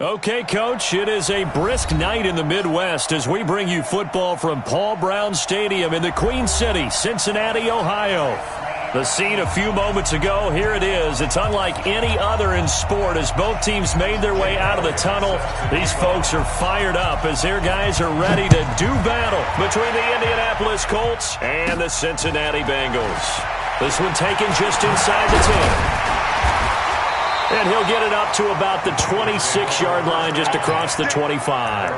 Okay, Coach, it is a brisk night in the Midwest as we bring you football from Paul Brown Stadium in the Queen City, Cincinnati, Ohio. The scene a few moments ago, here it is. It's unlike any other in sport as both teams made their way out of the tunnel. These folks are fired up as their guys are ready to do battle between the Indianapolis Colts and the Cincinnati Bengals. This one taken just inside the 10. And he'll get it up to about the 26-yard line just across the 25.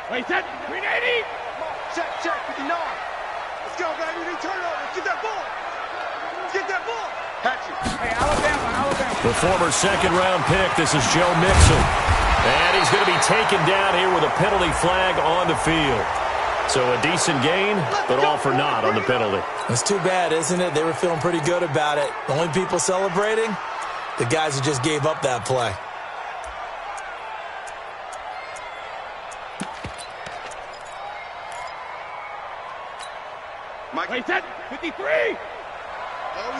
Wait, set, 380. Check, 59. Let's go, baby. They turn over. Get that ball. Get that ball. Hey, Alabama. The former second-round pick, this is Joe Mixon. And he's going to be taken down here with a penalty flag on the field. So a decent gain, but all for naught on the penalty. It's too bad, isn't it? They were feeling pretty good about it. The only people celebrating, the guys who just gave up that play. Wait, set, 53. Oh,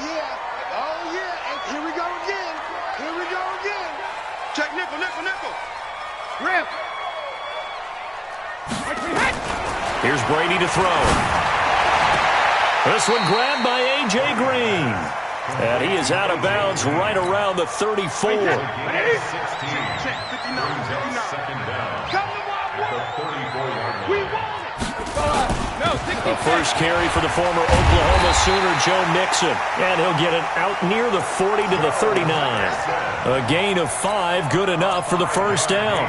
yeah. And here we go again. Check nickel. Rip. Here's Brady to throw. This one grabbed by A.J. Green. And he is out of bounds right around the 34. Check, 59. Come to my we want it. A first carry for the former Oklahoma Sooner, Joe Mixon. And he'll get it out near the 40 to the 39. A gain of 5, good enough for the first down.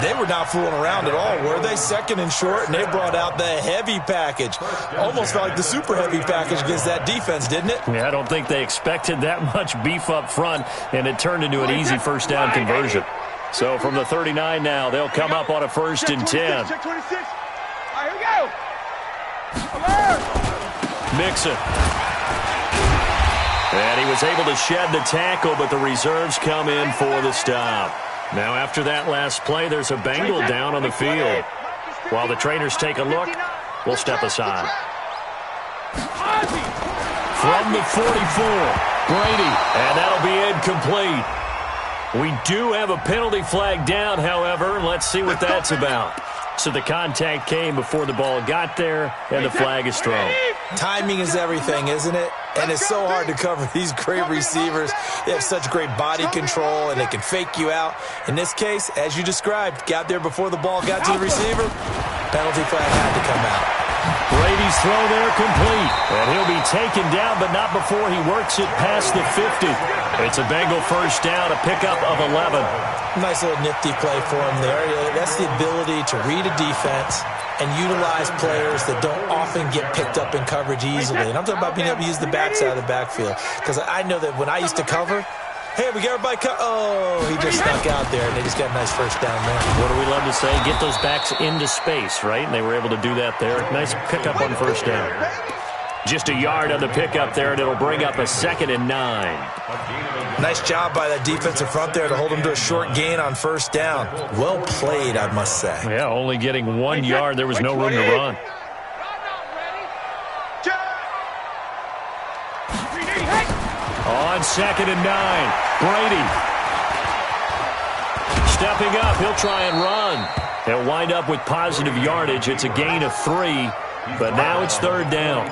They were not fooling around at all, were they? Second and short, and they brought out the heavy package. Almost felt like the super heavy package against that defense, didn't it? Yeah, I don't think they expected that much beef up front, and it turned into an easy first down conversion. So from the 39 now, they'll come up on a first and 10. Check 26. All right, here we go. Mixon. And he was able to shed the tackle, but the reserves come in for the stop. Now after that last play, there's a Bengal down on the field. While the trainers take a look, we'll step aside. From the 44, Brady, and that'll be incomplete. We do have a penalty flag down, however. Let's see what that's about. So the contact came before the ball got there, and the flag is thrown. Timing is everything, isn't it? And it's so hard to cover these great receivers. They have such great body control, and they can fake you out. In this case, as you described, got there before the ball got to the receiver. Penalty flag had to come out. Brady's throw there complete. And he'll be taken down, but not before he works it past the 50. It's a Bengal first down, a pickup of 11. Nice little nifty play for him there. That's the ability to read a defense and utilize players that don't often get picked up in coverage easily. And I'm talking about being able to use the backside of the backfield. Because I know that when I used to cover, hey, we got everybody oh, he just snuck out there, and they just got a nice first down there. What do we love to say? Get those backs into space, right? And they were able to do that there. Nice pickup on first down. Just a yard on the pickup there, and it'll bring up a 2nd and 9. Nice job by that defensive front there to hold him to a short gain on first down. Well played, I must say. Yeah, only getting 1 yard. There was no room to run. On 2nd and 9, Brady. Stepping up, he'll try and run. They'll wind up with positive yardage. It's a gain of 3, but now it's 3rd down.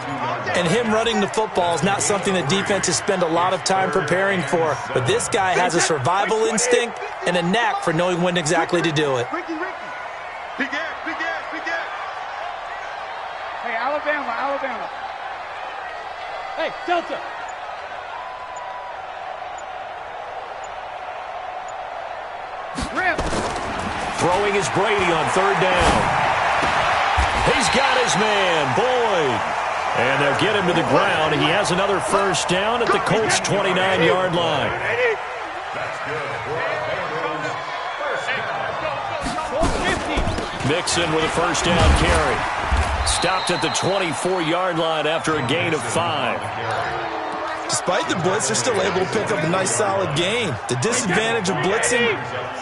And him running the football is not something that defenses spend a lot of time preparing for. But this guy has a survival instinct and a knack for knowing when exactly to do it. Big ass. Hey, Alabama. Hey, Delta. Rip. Throwing is Brady on 3rd down. He's got his man, Boyd. And they'll get him to the ground. He has another first down at the Colts' 29-yard line. Mixon with a first down carry. Stopped at the 24-yard line after a gain of 5. To despite the blitz, they're still able to pick up a nice solid gain. The disadvantage of blitzing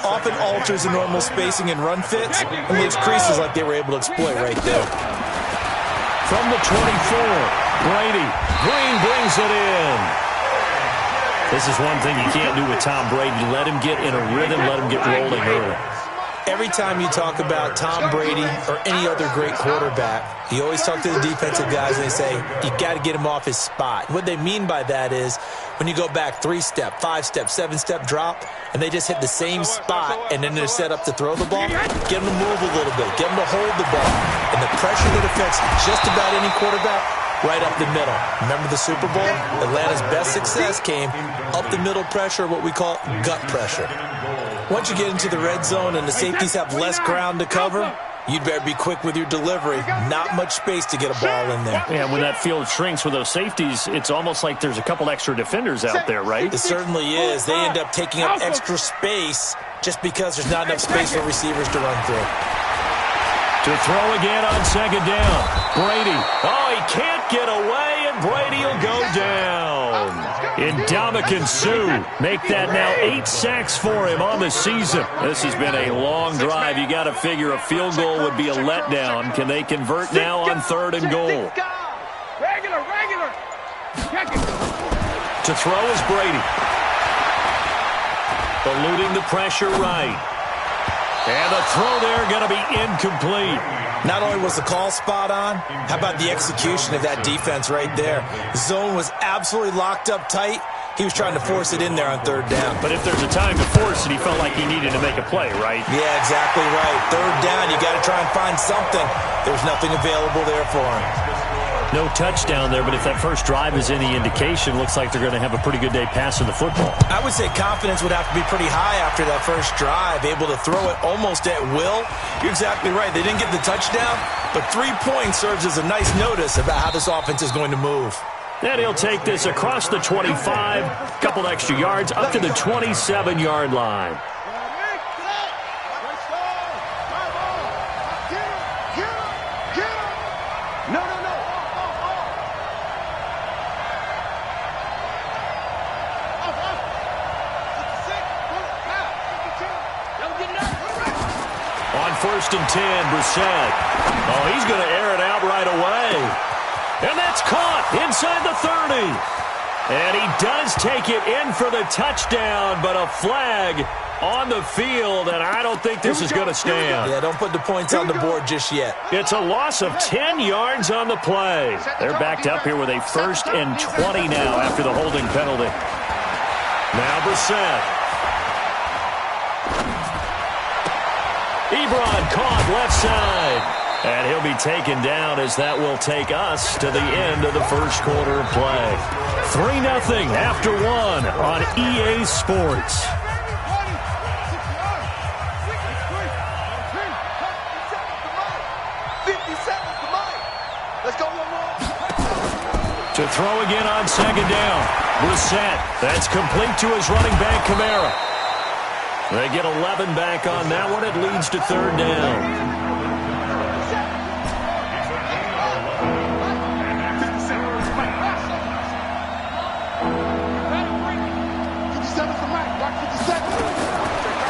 often alters the normal spacing and run fits and leaves creases like they were able to exploit right there. From the 24, Brady. Green brings it in. This is one thing you can't do with Tom Brady. Let him get in a rhythm, let him get rolling early. Every time you talk about Tom Brady or any other great quarterback, you always talk to the defensive guys and they say, you got to get him off his spot. What they mean by that is when you go back 3-step, 5-step, 7-step drop, and they just hit the same spot and then they're set up to throw the ball, get them to move a little bit, get them to hold the ball. And the pressure that affects just about any quarterback, right up the middle. Remember the Super Bowl? Atlanta's best success came up the middle pressure, what we call gut pressure. Once you get into the red zone and the safeties have less ground to cover, you'd better be quick with your delivery. Not much space to get a ball in there. Yeah, when that field shrinks with those safeties, it's almost like there's a couple extra defenders out there, right? It certainly is. They end up taking up extra space just because there's not enough space for receivers to run through. To throw again on second down. Brady. Oh, he can't get away, and Brady will go down. Ndamukong Suh make that now 8 sacks for him on the season. This has been a long drive. You got to figure a field goal would be a letdown. Can they convert now on 3rd and goal? Regular. Check it. To throw is Brady. Eluding the pressure right. And the throw there going to be incomplete. Not only was the call spot on, how about the execution of that defense right there? The zone was absolutely locked up tight. He was trying to force it in there on 3rd down. But if there's a time to force it, he felt like he needed to make a play, right? Yeah, exactly right. 3rd down, you got to try and find something. There's nothing available there for him. No touchdown there, but if that first drive is any indication, looks like they're going to have a pretty good day passing the football. I would say confidence would have to be pretty high after that first drive, able to throw it almost at will. You're exactly right. They didn't get the touchdown, but 3 points serves as a nice notice about how this offense is going to move. And he'll take this across the 25, couple extra yards, up to the 27-yard line. On 1st and 10, Brissett. Oh, he's going to air it out right away. And that's caught inside the 30. And he does take it in for the touchdown, but a flag on the field, and I don't think this is going to stand. Yeah, don't put the points on the board just yet. It's a loss of 10 yards on the play. They're backed up here with a 1st and 20 now after the holding penalty. Now Brissett. Ebron caught left side. And he'll be taken down as that will take us to the end of the first quarter of play. 3-0 after 1 on EA Sports. To throw again on second down. Brissett. That's complete to his running back, Kamara. They get 11 back on that one. It leads to 3rd down.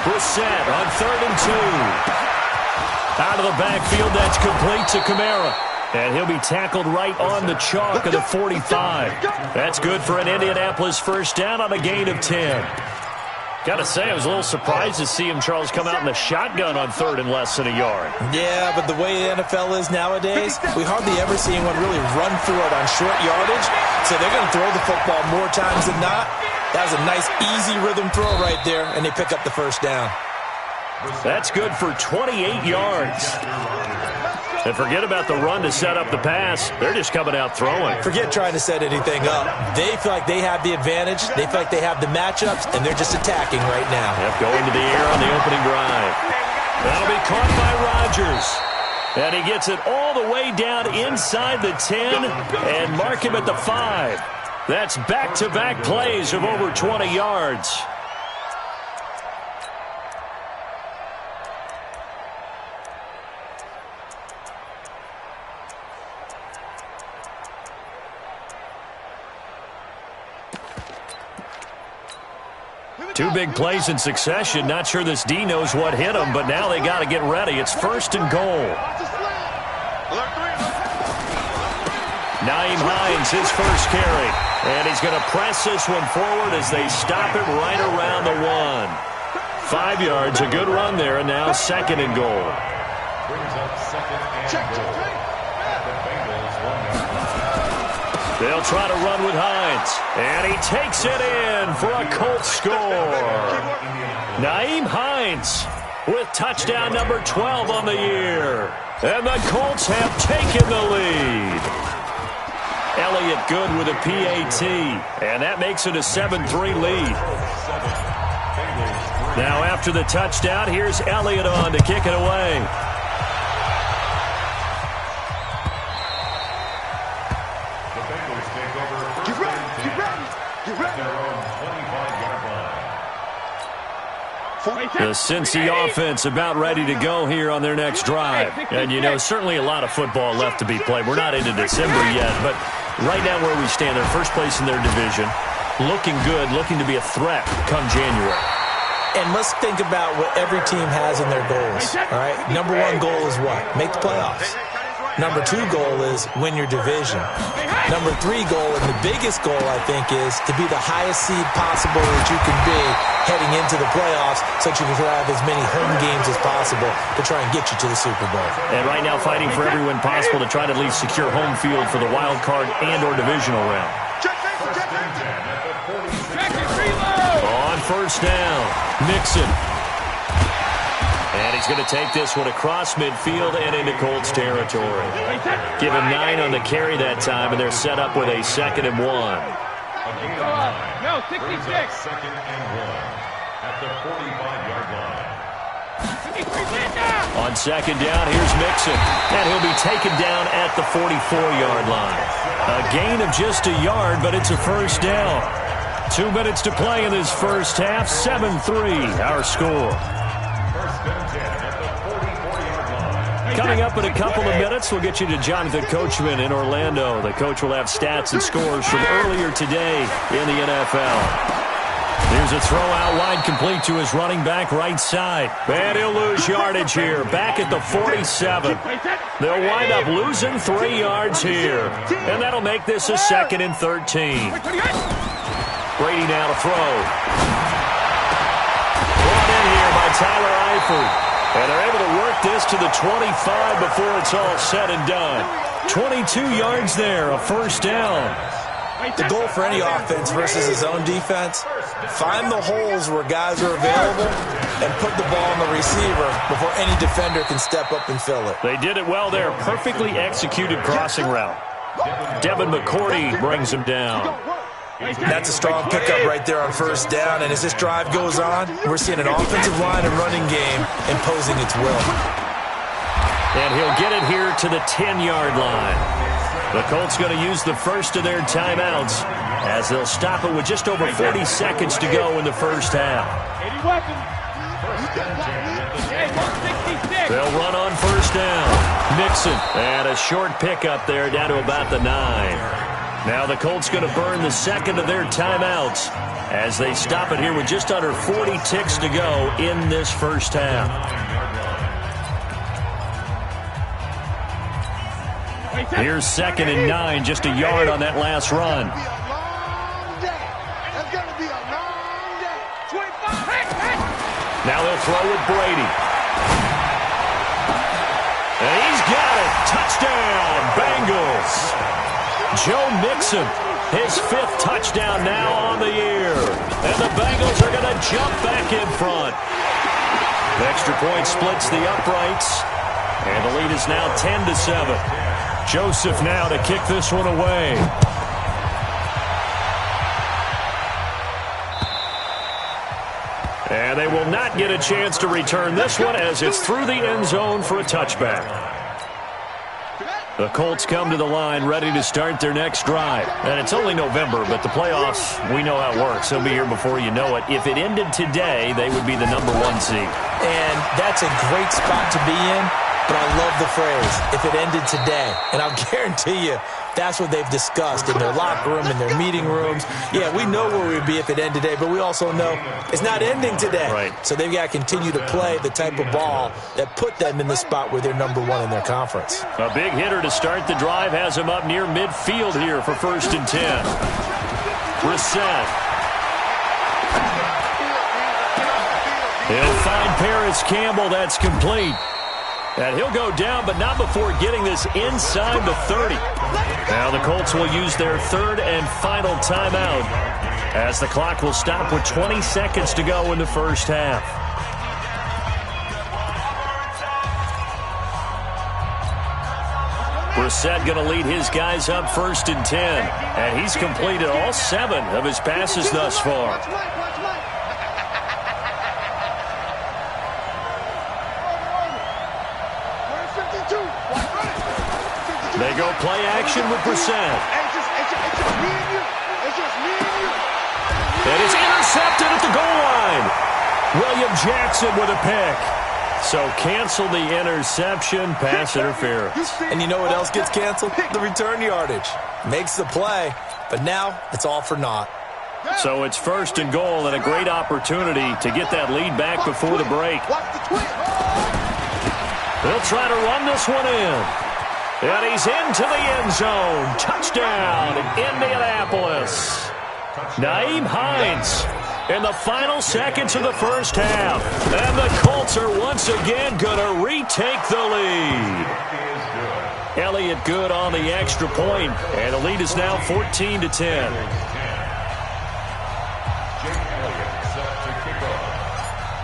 Brissett on 3rd and 2. Out of the backfield, that's complete to Kamara. And he'll be tackled right on the chalk of the 45. That's good for an Indianapolis first down on a gain of 10. Got to say, I was a little surprised to see him, Charles, come out in the shotgun on 3rd and less than a yard. Yeah, but the way the NFL is nowadays, we hardly ever see anyone really run through it on short yardage. So they're going to throw the football more times than not. That was a nice, easy rhythm throw right there, and they pick up the first down. That's good for 28 yards. And forget about the run to set up the pass. They're just coming out throwing. Forget trying to set anything up. They feel like they have the advantage. They feel like they have the matchups, and they're just attacking right now. Yep, going to the air on the opening drive. That'll be caught by Rodgers. And he gets it all the way down inside the 10 and mark him at the 5. That's back-to-back plays of over 20 yards. Two big plays in succession. Not sure this D knows what hit him, but now they got to get ready. It's 1st and goal. Nyheim Hines, his first carry. And he's going to press this one forward as they stop it right around the 1. 5 yards, a good run there, and now 2nd and goal. They'll try to run with Hines, and he takes it in for a Colts score. Nyheim Hines with touchdown number 12 on the year. And the Colts have taken the lead. Elliott good with a PAT, and that makes it a 7-3 lead. Now after the touchdown, here's Elliott on to kick it away. The Cincy offense about ready to go here on their next drive. And, you know, certainly a lot of football left to be played. We're not into December yet, but right now where we stand, they're first place in their division, looking good, looking to be a threat come January. And let's think about what every team has in their goals, all right? Number 1 goal is what? Make the playoffs. Number 2 goal is win your division. Number 3 goal, and the biggest goal, I think, is to be the highest seed possible that you can be heading into the playoffs so that you can have as many home games as possible to try and get you to the Super Bowl. And right now fighting for every win possible to try to at least secure home field for the wild card and or divisional round. On 1st down, Mixon. And he's going to take this one across midfield and into Colts territory. Give him 9 on the carry that time, and they're set up with a 2nd and 1. No, 66. 2nd and 1 at the 45-yard line. On 2nd down, here's Mixon. And he'll be taken down at the 44-yard line. A gain of just a yard, but it's a 1st down. 2 minutes to play in this first half. 7-3, our score. Coming up in a couple of minutes, we'll get you to Jonathan Coachman in Orlando. The coach will have stats and scores from earlier today in the NFL. Here's a throw out wide, complete to his running back right side. And he'll lose yardage here, back at the 47. They'll wind up losing 3 yards here. And that'll make this a 2nd and 13. Brady now to throw. Brought in here by Tyler Eifert. And they're able to work this to the 25 before it's all said and done. 22 yards there, a 1st down. The goal for any offense versus his own defense, find the holes where guys are available and put the ball on the receiver before any defender can step up and fill it. They did it well there. Perfectly executed crossing route. Devin McCourty brings him down. That's a strong pickup right there on 1st down, and as this drive goes on, we're seeing an offensive line and running game imposing its will. And he'll get it here to the 10-yard line. The Colts going to use the first of their timeouts as they'll stop it with just over 40 seconds to go in the first half. They'll run on 1st down. Mixon, and a short pickup there down to about the 9. Now the Colts going to burn the 2nd of their timeouts as they stop it here with just under 40 ticks to go in this first half. Here's 2nd and 9, just a yard on that last run. Now they'll throw with Brady. And he's got it. Touchdown, Bengals. Joe Mixon, his 5th touchdown now on the year. And the Bengals are going to jump back in front. The extra point splits the uprights. And the lead is now 10-7. Joseph now to kick this one away. And they will not get a chance to return this one as it's through the end zone for a touchback. The Colts come to the line ready to start their next drive. And it's only November, but the playoffs, we know how it works. They'll be here before you know it. If it ended today, they would be the #1 seed. And that's a great spot to be in but I love the phrase, if it ended today. And I'll guarantee you, that's what they've discussed in their locker room, in their meeting rooms. Yeah, we know where we'd be if it ended today, but we also know it's not ending today. Right. So they've got to continue to play the type of ball that put them in the spot where they're number one in their conference. A big hitter to start the drive has him up near midfield here for 1st and 10. Brissett. He'll find Paris Campbell. That's complete. And he'll go down, but not before getting this inside the 30. Now the Colts will use their 3rd and final timeout as the clock will stop with 20 seconds to go in the first half. Brissett going to lead his guys up 1st and 10. And he's completed all 7 of his passes thus far. They go play action with Brissett. And it's intercepted at the goal line. William Jackson with a pick. So cancel the interception, pass interference. And you know what else gets canceled? The return yardage. Makes the play, but now it's all for naught. So it's 1st and goal and a great opportunity to get that lead back before the break. They'll try to run this one in. And he's into the end zone. Touchdown, Indianapolis. Nyheim Hines in the final seconds of the first half. And the Colts are once again going to retake the lead. Elliott good on the extra point, and the lead is now 14-10.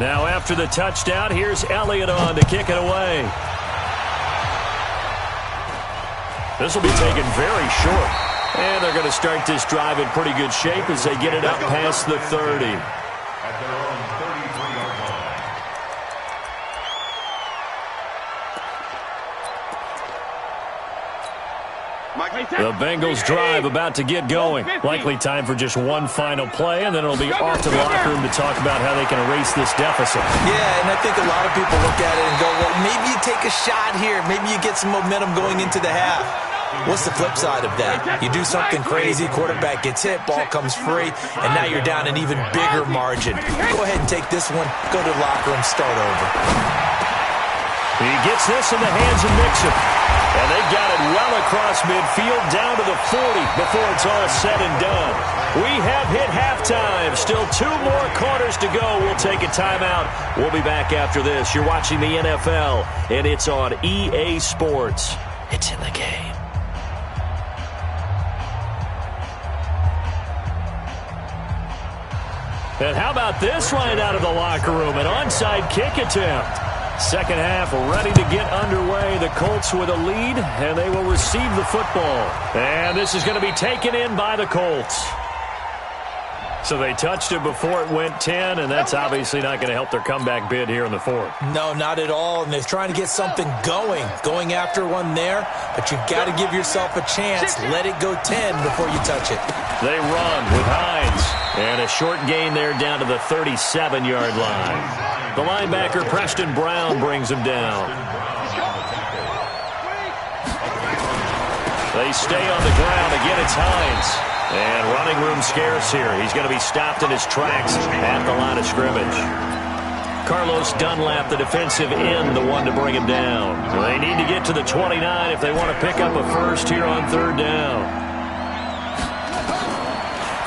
Now after the touchdown, here's Elliott on to kick it away. This will be taken very short. And they're going to start this drive in pretty good shape as they get it up past the 30. At their own 33-yard line. The Bengals drive about to get going. Likely time for just one final play, and then it'll be off to the locker room to talk about how they can erase this deficit. Yeah, and I think a lot of people look at it and go, well, maybe you take a shot here. Maybe you get some momentum going into the half. What's the flip side of that? You do something crazy, quarterback gets hit, ball comes free, and now you're down an even bigger margin. Go ahead and take this one, go to the locker room, start over. He gets this in the hands of Mixon. And they got it well across midfield down to the 40 before it's all said and done. We have hit halftime. Still 2 more quarters to go. We'll take a timeout. We'll be back after this. You're watching the NFL, and it's on EA Sports. It's in the game. And how about this right out of the locker room? An onside kick attempt. Second half ready to get underway. The Colts with a lead, and they will receive the football. And this is going to be taken in by the Colts. So they touched it before it went 10, and that's obviously not going to help their comeback bid here in the 4th. No, not at all, and they're trying to get something going after one there, but you've got to give yourself a chance. Let it go 10 before you touch it. They run with Hines, and a short gain there down to the 37-yard line. The linebacker, Preston Brown, brings him down. They stay on the ground. Again, it's Hines. And running room scarce here. He's going to be stopped in his tracks at the line of scrimmage. Carlos Dunlap, the defensive end, the one to bring him down. They need to get to the 29 if they want to pick up a first here on 3rd down.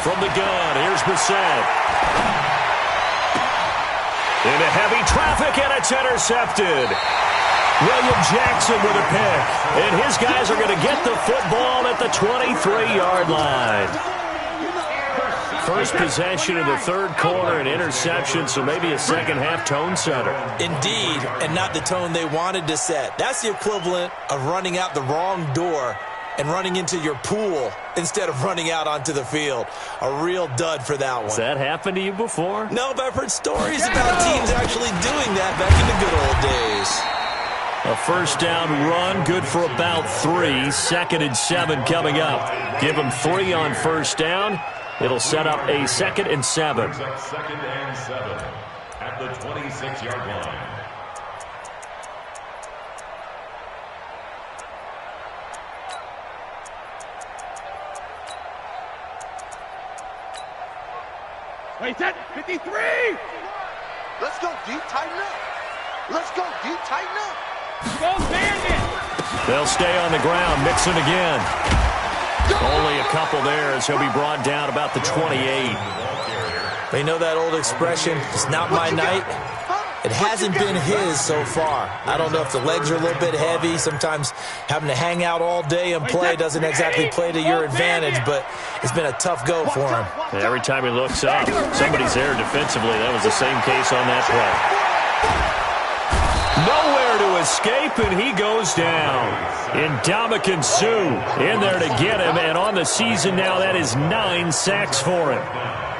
From the gun, here's Brissett. Into heavy traffic, and it's intercepted. William Jackson with a pick. And his guys are going to get the football at the 23-yard line. First possession of the 3rd quarter, an interception, so maybe a second-half tone setter. Indeed, and not the tone they wanted to set. That's the equivalent of running out the wrong door and running into your pool instead of running out onto the field. A real dud for that one. Has that happened to you before? No, but I've heard stories about teams actually doing that back in the good old days. A first down run, good for about 3. 2nd and 7 coming up. Give them 3 on first down. It'll set up a 2nd and 7. 2nd and 7 at the 26-yard line. Wait, set. 53. Let's go deep, tighten up. Let's go deep, tighten up. Go, Bandit. They'll stay on the ground, mixing again. Only a couple there as he'll be brought down about the 28. They know that old expression, it's not my night. It hasn't been his so far. I don't know if the legs are a little bit heavy. Sometimes having to hang out all day and play doesn't exactly play to your advantage, but it's been a tough go for him. Every time he looks up, somebody's there defensively. That was the same case on that play. Nowhere to escape, and he goes down. Ndamukong Suh in there to get him, and on the season now, that is 9 sacks for him.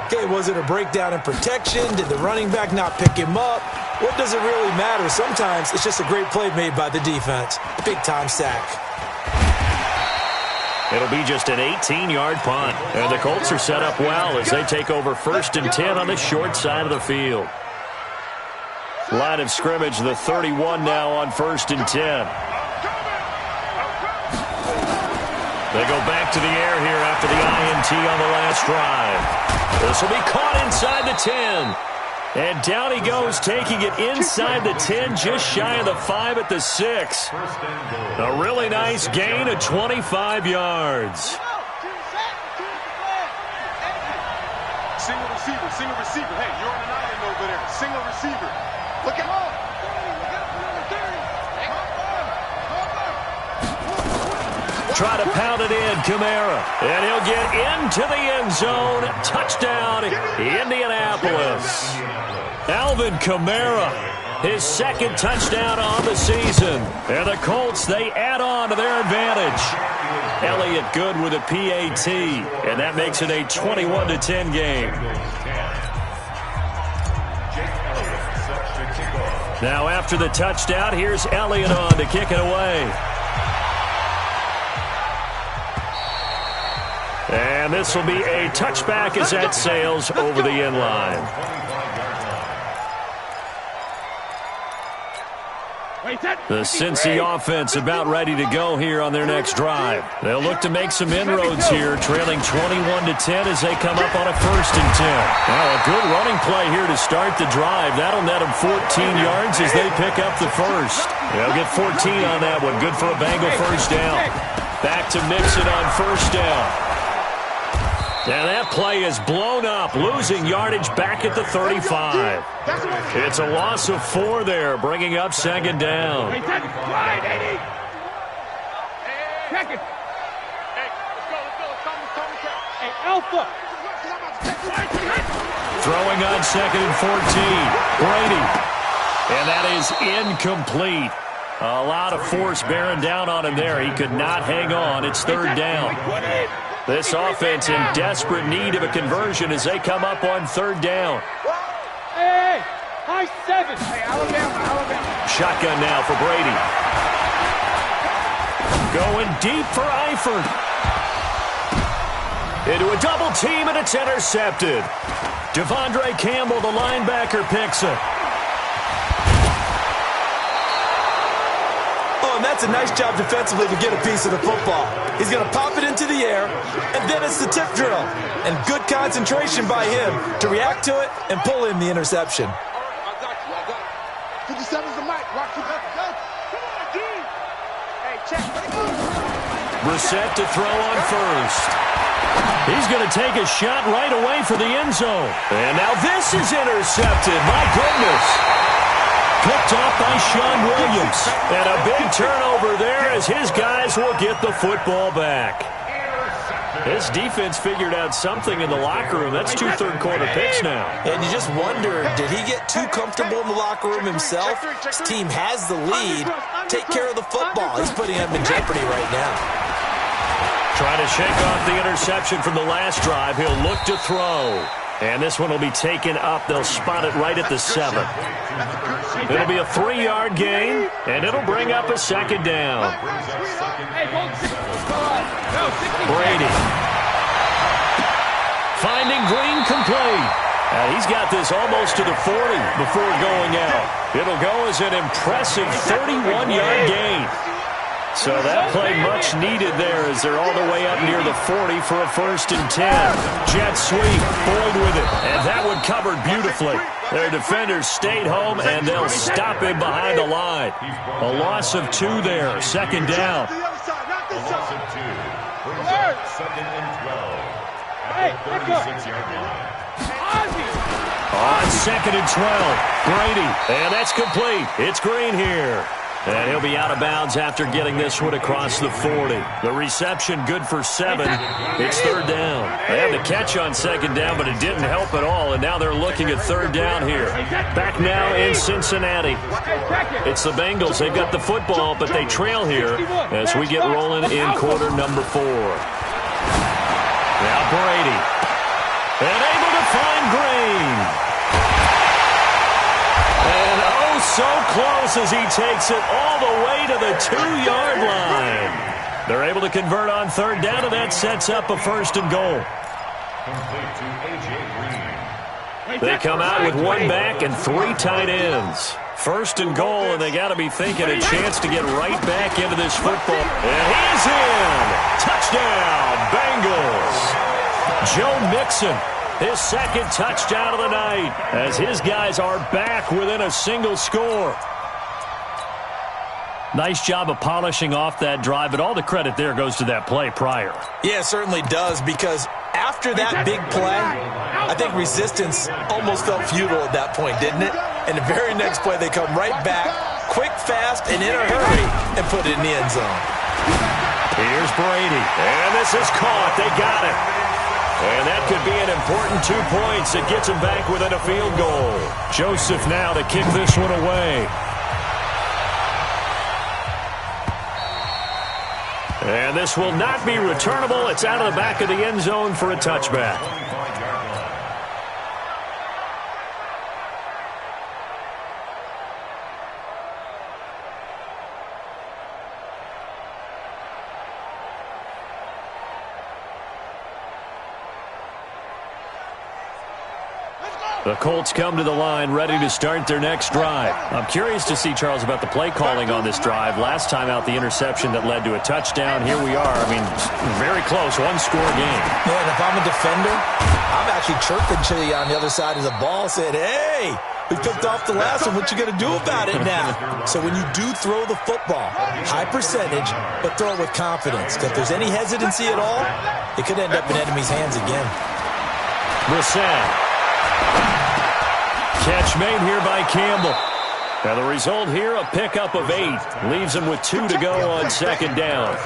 Okay, was it a breakdown in protection? Did the running back not pick him up? What does it really matter? Sometimes it's just a great play made by the defense. Big-time sack. It'll be just an 18-yard punt, and the Colts are set up well as they take over 1st and 10 on the short side of the field. Line of scrimmage, the 31 now on 1st and 10. They go back to the air here after the INT on the last drive. This will be caught inside the 10. And down he goes, taking it inside the 10, just shy of the 5 at the 6. A really nice gain of 25 yards. Single receiver, single receiver. Hey, you're on an island over there. Single receiver. Look at him. Try to pound it in, Kamara. And he'll get into the end zone. Touchdown, Indianapolis. Alvin Kamara, his 2nd touchdown on the season. And the Colts, they add on to their advantage. Elliott good with a PAT, and that makes it a 21-10 game. Now after the touchdown, here's Elliott on to kick it away. And this will be a touchback as that sails over the end line. The Cincy offense about ready to go here on their next drive. They'll look to make some inroads here, trailing 21-10 as they come up on a 1st and 10. Now a good running play here to start the drive. That'll net them 14 yards as they pick up the first. They'll get 14 on that one. Good for a Bengal 1st down. Back to Mixon on 1st down. And that play is blown up, losing yardage back at the 35. It's a loss of 4 there, bringing up 2nd down. Hey, Alpha. Throwing on 2nd and 14. Brady. And that is incomplete. A lot of force bearing down on him there. He could not hang on. It's 3rd down. This offense in desperate need of a conversion as they come up on 3rd down. Hey, high 7. Hey, Alabama. Shotgun now for Brady. Going deep for Eifert. Into a double team, and it's intercepted. Devondre Campbell, the linebacker, picks it. And that's a nice job defensively to get a piece of the football. He's going to pop it into the air, and then it's the tip drill. And good concentration by him to react to it and pull in the interception. I got you. 57's the mic. Rock, go. Come on, D. Hey, check. Brissett to throw on 1st. He's going to take a shot right away for the end zone. And now this is intercepted. My goodness. Picked off by Sean Williams. And a big turnover there as his guys will get the football back. This defense figured out something in the locker room. That's 2 third-quarter picks now. And you just wonder, did he get too comfortable in the locker room himself? His team has the lead. Take care of the football. He's putting him in jeopardy right now. Trying to shake off the interception from the last drive. He'll look to throw. And this one will be taken up. They'll spot it right at the 7. It'll be a 3-yard gain, and it'll bring up a 2nd down. Brady. Finding Green complete. He's got this almost to the 40 before going out. It'll go as an impressive 31-yard gain. So that play much needed there as they're all the way up near the 40 for a 1st and 10. Jet sweep, Boyd with it, and that one covered beautifully. Their defenders stayed home, and they'll stop him behind the line. A loss of 2 there, 2nd down. A loss of 2 brings up 2nd and 12 at the 36-yard line. On 2nd and 12, Brady, and that's complete. It's Green here. And he'll be out of bounds after getting this one across the 40. The reception good for 7. It's 3rd down. They had the catch on 2nd down, but it didn't help at all, and now they're looking at 3rd down here. Back now in Cincinnati. It's the Bengals. They've got the football, but they trail here as we get rolling in quarter number 4. Now Brady. And able to find Green. And oh, so close as he takes it all the way to the 2-yard line. They're able to convert on 3rd down, and that sets up a 1st and goal. Complete to A.J. Green. They come out with 1 back and 3 tight ends. 1st and goal, and they got to be thinking a chance to get right back into this football. And he's in. Touchdown, Bengals. Joe Mixon. His 2nd touchdown of the night as his guys are back within a single score. Nice job of polishing off that drive, but all the credit there goes to that play prior. Yeah, it certainly does, because after that big play, I think resistance almost felt futile at that point, didn't it? And the very next play, they come right back, quick, fast, and in a hurry, and put it in the end zone. Here's Brady, and this is caught. They got it. And that could be an important 2 points. It gets him back within a field goal. Joseph now to kick this one away. And this will not be returnable. It's out of the back of the end zone for a touchback. The Colts come to the line ready to start their next drive. I'm curious to see, Charles, about the play calling on this drive. Last time out, the interception that led to a touchdown. Here we are. I mean, very close, 1-score game. Yeah, and if I'm a defender, I'm actually chirping to you on the other side of the ball, saying, hey, we picked off the last one. What you going to do about it now? So when you do throw the football, high percentage, but throw it with confidence. If there's any hesitancy at all, it could end up in enemy's hands again. Brissett. Catch made here by Campbell. Now the result here, a pickup of 8. Leaves him with 2 to go on 2nd down.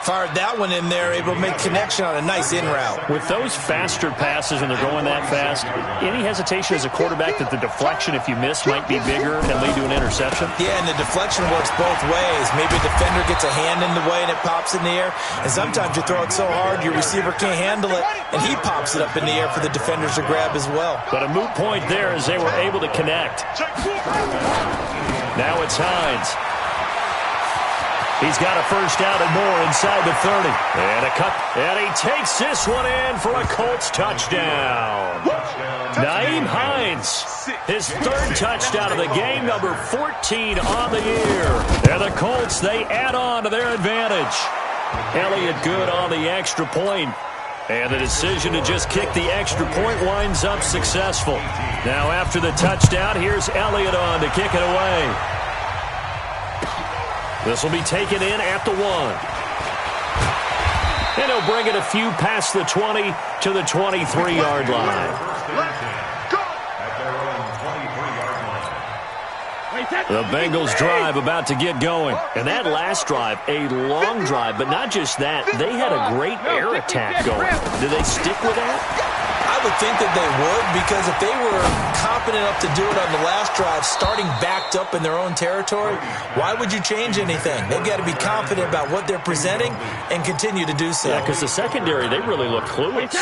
Fired that one in there, able to make connection on a nice in route. With those faster passes when they're going that fast, any hesitation as a quarterback that the deflection, if you miss, might be bigger and lead to an interception? Yeah, and the deflection works both ways. Maybe a defender gets a hand in the way and it pops in the air. And sometimes you throw it so hard your receiver can't handle it, and he pops it up in the air for the defenders to grab as well. But a moot point there as they were able to connect. Now it's Hines. He's got a 1st down and more inside the 30. And a cut. And he takes this one in for a Colts touchdown. Nyheim Hines, his 3rd touchdown of the game, number 14 on the year. And the Colts, they add on to their advantage. Elliott good on the extra point. And the decision to just kick the extra point winds up successful. Now after the touchdown, here's Elliott on to kick it away. This will be taken in at the 1. And he'll bring it a few past the 20 to the 23-yard line. The Bengals drive about to get going. And that last drive, a long drive, but not just that. They had a great air attack going. Do they stick with that? I would think that they would, because if they were confident enough to do it on the last drive, starting backed up in their own territory, why would you change anything? They've got to be confident about what they're presenting and continue to do so. Yeah, because the secondary, they really looked clueless.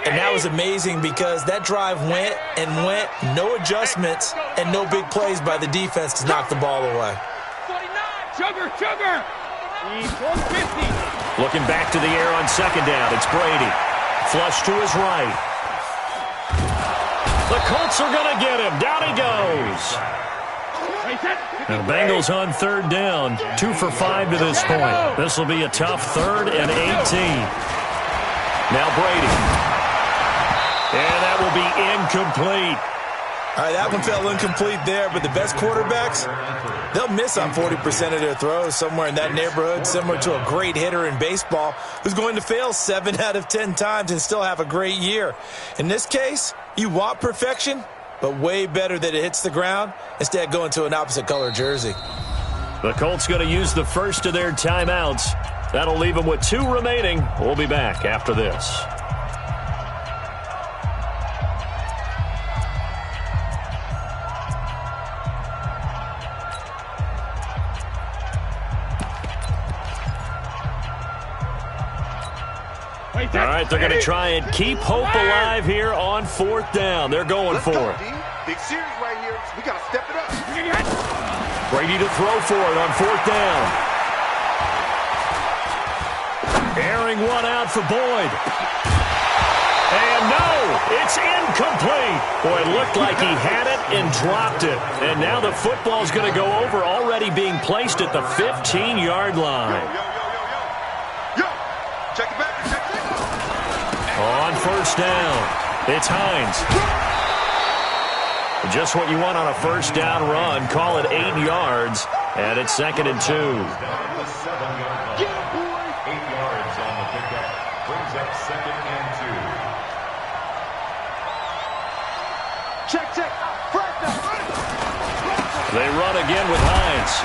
And that was amazing, because that drive went and went, no adjustments and no big plays by the defense to knock the ball away. 49, sugar. He's 150. Looking back to the air on 2nd down, it's Brady. Flush to his right. The Colts are going to get him. Down he goes. The Bengals on third down, 2 for 5 to this point. This will be a tough 3rd and 18. Now Brady. And that will be incomplete. All right, that one fell incomplete there, but the best quarterbacks, they'll miss on 40% of their throws, somewhere in that neighborhood, similar to a great hitter in baseball who's going to fail 7 out of 10 times and still have a great year. In this case, you want perfection, but way better that it hits the ground instead of going to an opposite color jersey. The Colts going to use the first of their timeouts. That'll leave them with 2 remaining. We'll be back after this. All right, they're going to try and keep hope alive here on 4th down. They're going for it. Big series right here. We got to step it up. Brady to throw for it on 4th down. Airing one out for Boyd. And no, it's incomplete. Boy, it looked like he had it and dropped it. And now the football's going to go over, already being placed at the 15-yard line. Yo, check it back. On 1st down, it's Hines. Just what you want on a 1st down run. Call it 8 yards, and it's 2nd and 2. 8 yards on the pickup. Brings up 2nd and 2. Check. They run again with Hines.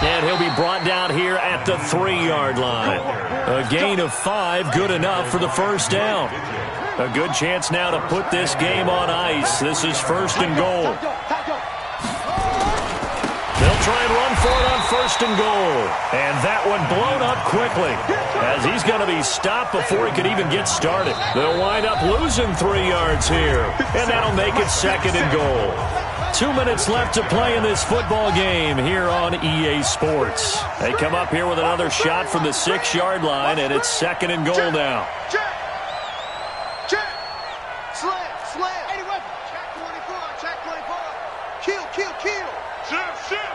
And he'll be brought down here at the 3-yard line. A gain of 5, good enough for the 1st down. A good chance now to put this game on ice. This is 1st and goal. They'll try and run for it on 1st and goal. And that one blown up quickly, as he's going to be stopped before he could even get started. They'll wind up losing 3 yards here, and that'll make it 2nd and goal. 2 minutes left to play in this football game here on EA Sports. They come up here with another shot from the 6-yard line, and it's 2nd and goal now. Check. Slam. 81. Check 24. Kill. Shift.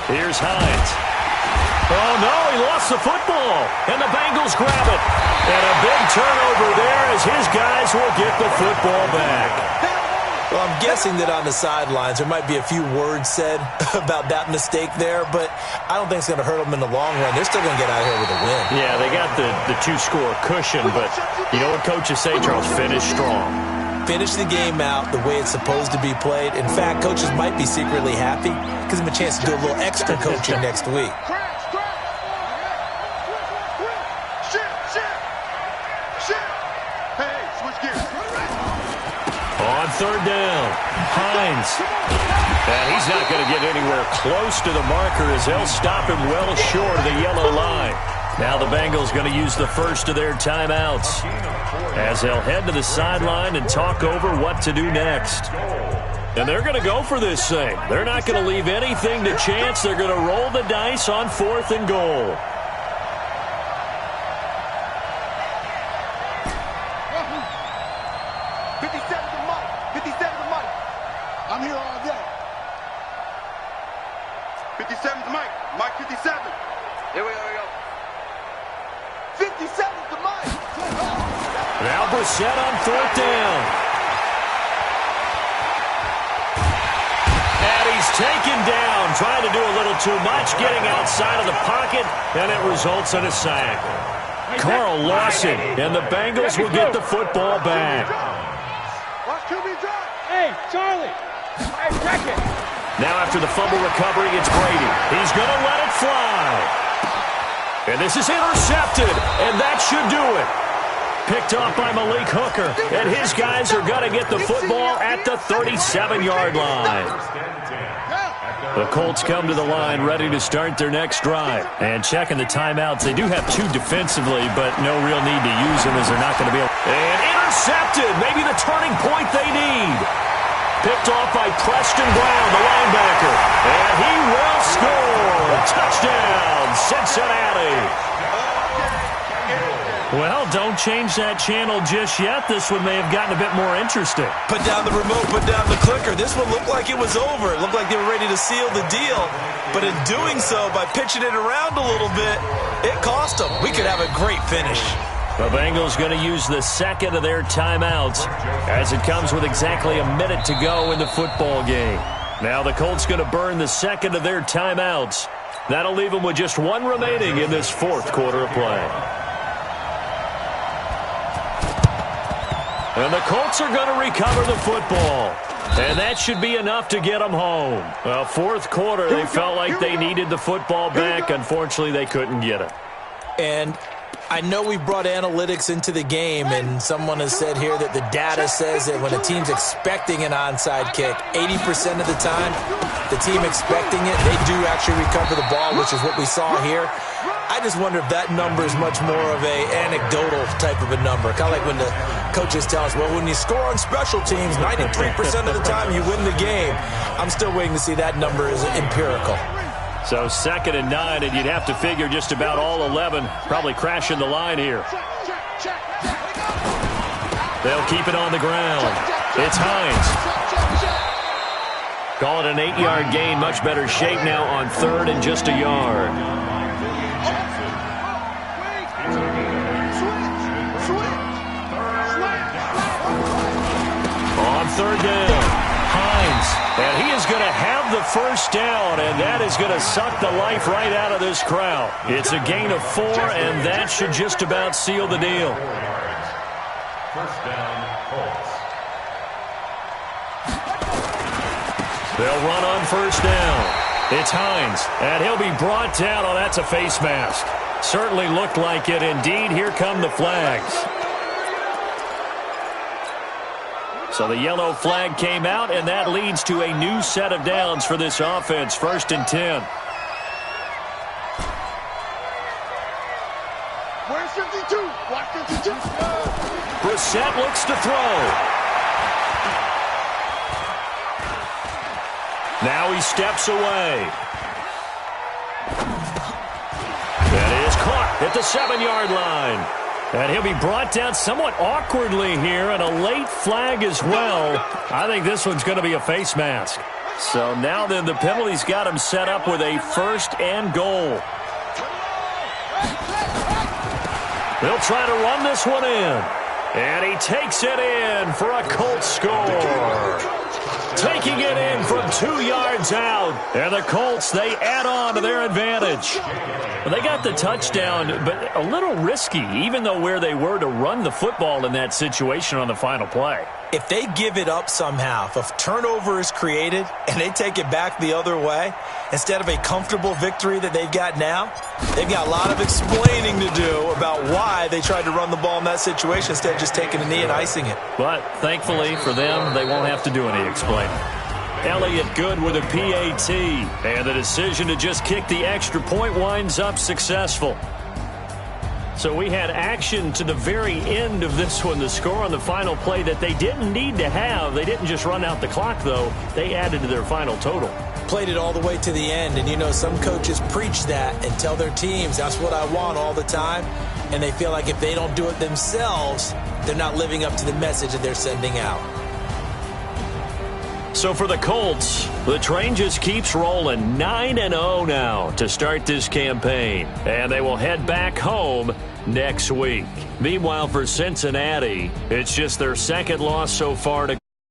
Here's Hines. Oh, no, he lost the football, and the Bengals grab it. And a big turnover there as his guys will get the football back. Well, I'm guessing that on the sidelines there might be a few words said about that mistake there, but I don't think it's going to hurt them in the long run. They're still going to get out of here with a win. Yeah, they got the 2-score cushion, but you know what coaches say, Charles? Finish strong. Finish the game out the way it's supposed to be played. In fact, coaches might be secretly happy because they have a chance to do a little extra coaching next week. On 3rd down, Hines. And he's not going to get anywhere close to the marker as they'll stop him well short of the yellow line. Now the Bengals going to use the first of their timeouts as they'll head to the sideline and talk over what to do next. And they're going to go for this thing. They're not going to leave anything to chance. They're going to roll the dice on 4th and goal. I'm here all day. 57's Mike. Mike 57. Here we go. 57's the Mike. Now Brissett on 4th down. And he's taken down, trying to do a little too much, getting outside of the pocket, and it results in a sack. Carl Lawson, and the Bengals will get the football back. Watch QB drop. Hey, Charlie. Hey, check it. Now after the fumble recovery, it's Brady. He's going to let it fly. And this is intercepted, and that should do it. Picked off by Malik Hooker, and his guys are going to get the football at the 37-yard line. The Colts come to the line ready to start their next drive. And checking the timeouts, they do have 2 defensively, but no real need to use them as they're not going to be able. And intercepted, maybe the turning point they need. Picked off by Preston Brown, the linebacker. And he will score. Touchdown, Cincinnati. Well, don't don't change that channel just yet, this one may have gotten a bit more interesting. Put down the remote, put down the clicker. This one looked like it was over. It looked like they were ready to seal the deal. But in doing so, by pitching it around a little bit, it cost them. We could have a great finish. The Bengals going to use the second of their timeouts as it comes with exactly a minute to go in the football game. Now the Colts going to burn the second of their timeouts. That'll leave them with just one remaining in this fourth quarter of play. And the Colts are going to recover the football. And that should be enough to get them home. Well, fourth quarter, they felt like they needed the football back. Unfortunately, they couldn't get it. And I know we brought analytics into the game, and someone has said here that the data says that when a team's expecting an onside kick, 80% of the time, the team expecting it, they do actually recover the ball, which is what we saw here. I just wonder if that number is much more of a anecdotal type of a number. Kind of like when the coaches tell us, well, when you score on special teams, 93% of the time you win the game. I'm still waiting to see that number is empirical. So 2nd and 9, and you'd have to figure just about all 11 probably crashing the line here. They'll keep it on the ground. It's Hines. Call it an 8-yard gain. Much better shape now on 3rd and just a yard. On 3rd down, Hines. And he is going to have the first down, and that is going to suck the life right out of this crowd. It's a gain of 4, and that should just about seal the deal. First down, Colts. They'll run on 1st down. It's Hines, and he'll be brought down. Oh, that's a face mask. Certainly looked like it. Indeed, here come the flags. So the yellow flag came out, and that leads to a new set of downs for this offense. 1st and 10. Where's 52? Watch 52. Brissett looks to throw. Now he steps away. That is caught at the 7-yard line. And he'll be brought down somewhat awkwardly here, and a late flag as well. I think this one's going to be a face mask. So now then the penalty's got him set up with a 1st and goal. They'll try to run this one in. And he takes it in for a Colts score. Taking it in from 2 yards out. And the Colts, they add on to their advantage. Well, they got the touchdown, but a little risky, even though where they were to run the football in that situation on the final play. If they give it up somehow, if a turnover is created and they take it back the other way, instead of a comfortable victory that they've got now, they've got a lot of explaining to do about why they tried to run the ball in that situation instead of just taking a knee and icing it. But thankfully for them, they won't have to do any explaining. Elliott good with a PAT, and the decision to just kick the extra point winds up successful. So we had action to the very end of this one, the score on the final play that they didn't need to have. They didn't just run out the clock, though. They added to their final total. Played it all the way to the end, and you know some coaches preach that and tell their teams that's what I want all the time, and they feel like if they don't do it themselves, they're not living up to the message that they're sending out. So for the Colts, the train just keeps rolling 9-0 now to start this campaign. And they will head back home next week. Meanwhile, for Cincinnati, it's just their 2nd loss so far to